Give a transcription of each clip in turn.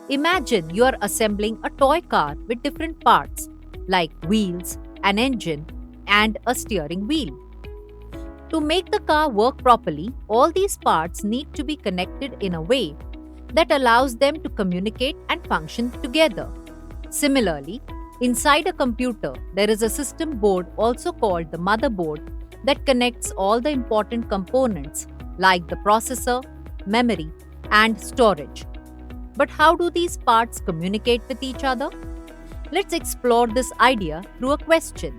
Imagine you are assembling a toy car with different parts like wheels, an engine, and a steering wheel. To make the car work properly, all these parts need to be connected in a way that allows them to communicate and function together. Similarly, inside a computer, there is a system board, also called the motherboard, that connects all the important components like the processor, memory, and storage. But how do these parts communicate with each other? Let's explore this idea through a question.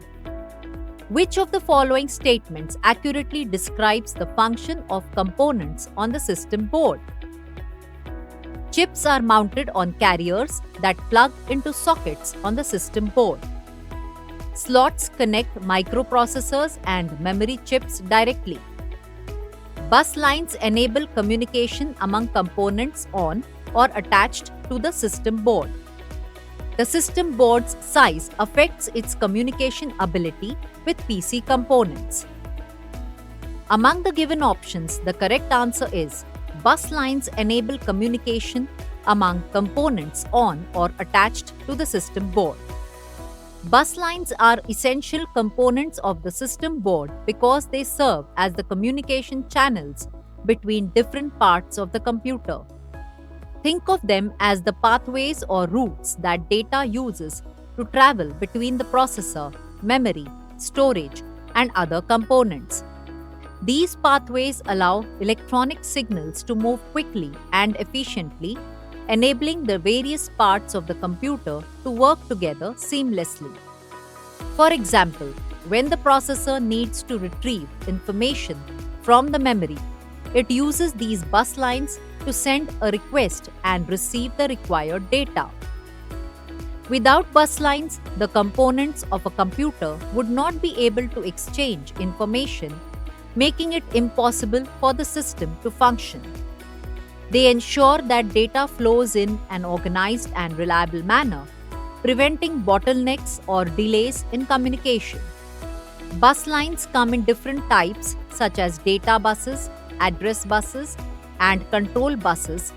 Which of the following statements accurately describes the function of components on the system board? Chips are mounted on carriers that plug into sockets on the system board. Slots connect microprocessors and memory chips directly. Bus lines enable communication among components on or attached to the system board. The system board's size affects its communication ability with PC components. Among the given options, the correct answer is bus lines enable communication among components on or attached to the system board. Bus lines are essential components of the system board because they serve as the communication channels between different parts of the computer. Think of them as the pathways or routes that data uses to travel between the processor, memory, storage, and other components. These pathways allow electronic signals to move quickly and efficiently, enabling the various parts of the computer to work together seamlessly. For example, when the processor needs to retrieve information from the memory, it uses these bus lines to send a request and receive the required data. Without bus lines, the components of a computer would not be able to exchange information, making it impossible for the system to function. They ensure that data flows in an organized and reliable manner, preventing bottlenecks or delays in communication. Bus lines come in different types such as data buses, address buses, and control buses,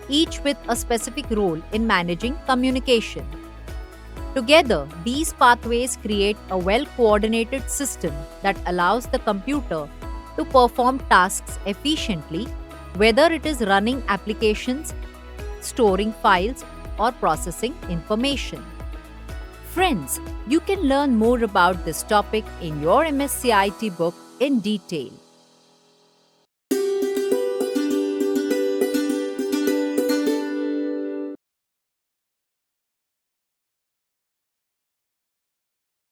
each with a specific role in managing communication. Together, these pathways create a well-coordinated system that allows the computer to perform tasks efficiently, whether it is running applications, storing files, or processing information. Friends, you can learn more about this topic in your MSCIT book in detail.